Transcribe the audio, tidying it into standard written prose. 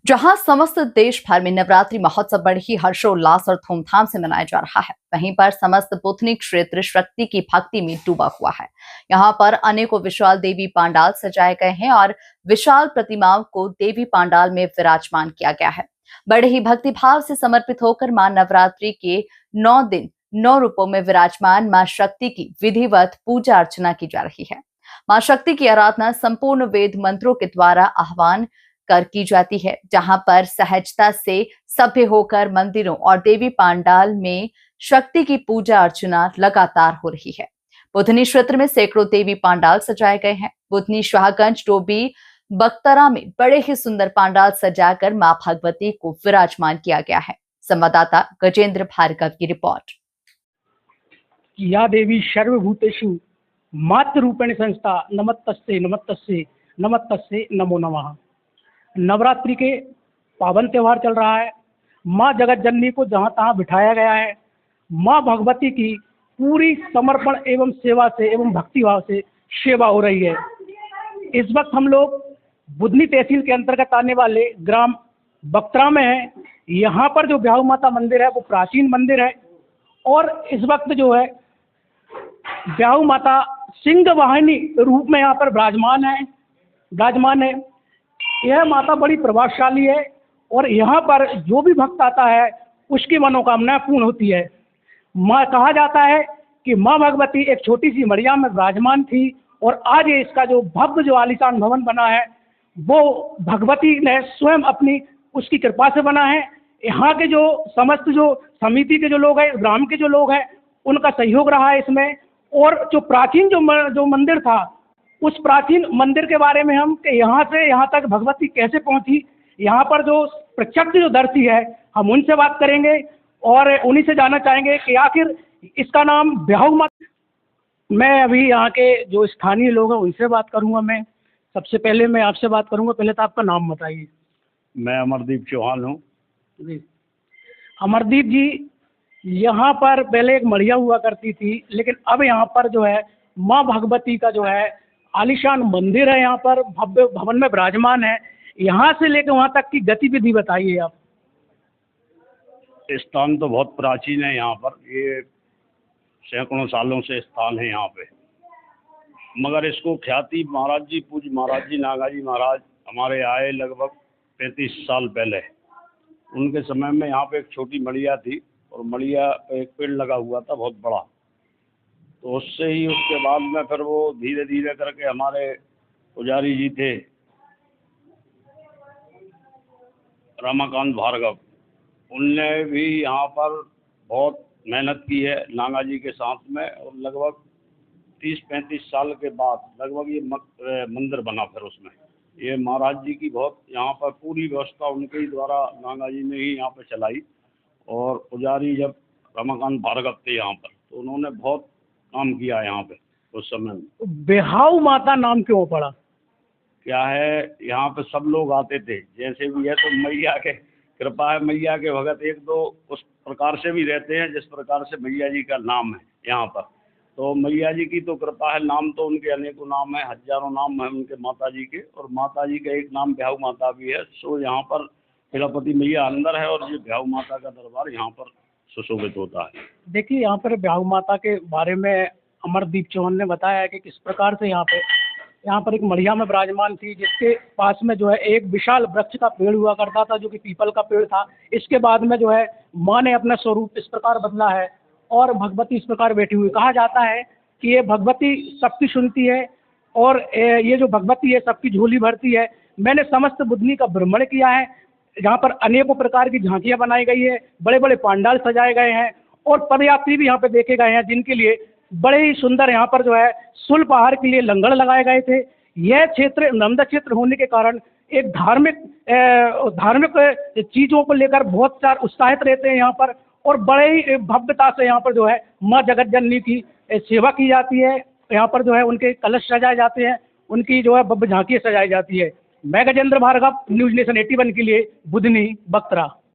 जहां समस्त देश भर में नवरात्रि महोत्सव बड़े ही हर्षोल्लास और धूमधाम से मनाया जा रहा है, वहीं पर समस्त बुधनी क्षेत्र शक्ति की भक्ति में डूबा हुआ है। यहां पर अनेकों विशाल देवी पांडाल सजाए गए हैं और विशाल प्रतिमाओं को देवी पांडाल में विराजमान किया गया है। बड़े ही भक्तिभाव से समर्पित होकर मां नवरात्रि के 9 दिन 9 रूपों में विराजमान मां शक्ति की विधिवत पूजा अर्चना की जा रही है। मां शक्ति की आराधना संपूर्ण वेद मंत्रों के द्वारा आह्वान कर की जाती है, जहां पर सहजता से सभ्य होकर मंदिरों और देवी पांडाल में शक्ति की पूजा अर्चना लगातार हो रही है। बुधनी क्षेत्र में सैकड़ों देवी पांडाल सजाए गए हैं। बुधनी शाहगंज डोबी बख्तरा में बड़े ही सुंदर पांडाल सजाकर मां भगवती को विराजमान किया गया है। संवाददाता गजेंद्र भार्गव की रिपोर्ट। या देवी सर्वभूतेषु मातृरूपेण संस्था नमस्तस्यै नमस्तस्यै नमस्तस्यै नमो नमः। नवरात्रि के पावन त्यौहार चल रहा है। माँ जगत जननी को जहाँ तहाँ बिठाया गया है। माँ भगवती की पूरी समर्पण एवं सेवा से एवं भक्तिभाव से सेवा हो रही है। इस वक्त हम लोग बुधनी तहसील के अंतर्गत आने वाले ग्राम बख्तरा में हैं। यहाँ पर जो ब्याहू माता मंदिर है वो प्राचीन मंदिर है और इस वक्त जो है ब्याहू माता सिंह वाहिनी रूप में यहाँ पर विराजमान है। यह माता बड़ी प्रभावशाली है और यहाँ पर जो भी भक्त आता है उसकी मनोकामनाएं पूर्ण होती है। माँ कहा जाता है कि माँ भगवती एक छोटी सी मड़िया में विराजमान थी और आज ये इसका जो भव्य जो आलीशान भवन बना है वो भगवती ने स्वयं अपनी उसकी कृपा से बना है। यहाँ के जो समस्त जो समिति के जो लोग हैं, ग्राम के जो लोग हैं, उनका सहयोग रहा है इसमें। और जो प्राचीन जो मंदिर था, उस प्राचीन मंदिर के बारे में हम कि यहाँ से यहाँ तक भगवती कैसे पहुँची, यहाँ पर जो प्रत्यक्ष जो दर्शी है हम उनसे बात करेंगे और उन्हीं से जानना चाहेंगे कि आखिर इसका नाम ब्याहू माता। मैं अभी यहाँ के जो स्थानीय लोग हैं उनसे बात करूँगा। मैं सबसे पहले मैं आपसे बात करूँगा। पहले तो आपका नाम बताइए। मैं अमरदीप चौहान हूँ जी अमरदीप जी, यहाँ पर पहले एक मढ़िया हुआ करती थी, लेकिन अब यहाँ पर जो है माँ भगवती का जो है आलीशान मंदिर है, यहाँ पर भव्य भवन में विराजमान है। यहाँ से लेकर वहाँ तक की गतिविधि बताइए आप। स्थान तो बहुत प्राचीन है। यहाँ पर ये सैकड़ों सालों से स्थान है यहाँ पे, मगर इसको ख्याति महाराज जी, पूज्य महाराज जी नागाजी महाराज हमारे आए लगभग 35 साल पहले। उनके समय में यहाँ पे एक छोटी मड़िया थी और मड़िया पे एक पेड़ लगा हुआ था बहुत बड़ा। तो उससे ही उसके बाद में फिर वो धीरे धीरे करके हमारे पुजारी जी थे रमाकांत भार्गव, उनने भी यहाँ पर बहुत मेहनत की है नागा जी के साथ में। और लगभग 30-35 साल के बाद लगभग ये मंदिर बना। फिर उसमें ये महाराज जी की बहुत यहाँ पर पूरी व्यवस्था उनके ही द्वारा नागा जी ने ही यहाँ पर चलाई। और पुजारी जब रमाकांत भार्गव थे यहाँ पर, तो उन्होंने बहुत काम किया यहाँ पे उस समय में। ब्याहू माता नाम क्यों पड़ा? क्या है, यहाँ पे सब लोग आते थे, जैसे भी है तो मैया के कृपा है, मैया के भगत एक दो उस प्रकार से भी रहते हैं जिस प्रकार से मैया जी का नाम है यहाँ पर। तो मैया जी की तो कृपा है, नाम तो उनके अनेकों नाम है, हजारों नाम है उनके माता जी के, और माता जी का एक नाम ब्याहू माता भी है। सो यहाँ पर तिलपति मैया अंदर है और ये ब्याहू माता का दरबार यहाँ पर सुशोभित होता है। देखिए, यहाँ पर ब्याहू माता के बारे में अमरदीप चौहान ने बताया है कि किस प्रकार से यहाँ पर एक मढ़िया में विराजमान थी, जिसके पास में जो है एक विशाल वृक्ष का पेड़ हुआ करता था जो कि पीपल का पेड़ था। इसके बाद में जो है माँ ने अपना स्वरूप इस प्रकार बदला है और भगवती इस प्रकार बैठी हुई। कहा जाता है कि ये भगवती सबकी सुनती है और ये जो भगवती है सबकी झोली भरती है। मैंने समस्त बुधनी का भ्रमण किया है, जहाँ पर अनेकों प्रकार की झांकियाँ बनाई गई है, बड़े बड़े पांडाल सजाए गए हैं और पदयात्री भी यहाँ पे देखे गए हैं, जिनके लिए बड़े ही सुंदर यहाँ पर जो है सुल्प आहार के लिए लंगर लगाए गए थे। यह क्षेत्र नर्मदा क्षेत्र होने के कारण एक धार्मिक चीज़ों को लेकर बहुत सारे उत्साहित रहते हैं यहाँ पर, और बड़े ही भव्यता से यहाँ पर जो है माँ जगत जननी की सेवा की जाती है। यहाँ पर जो है उनके कलश सजाए जाते हैं, उनकी जो है भव्य झांकियाँ सजाई जाती है। मैं गजेंद्र भार्गव, न्यूज़ नेशन 81 के लिए बुधनी बख्तरा।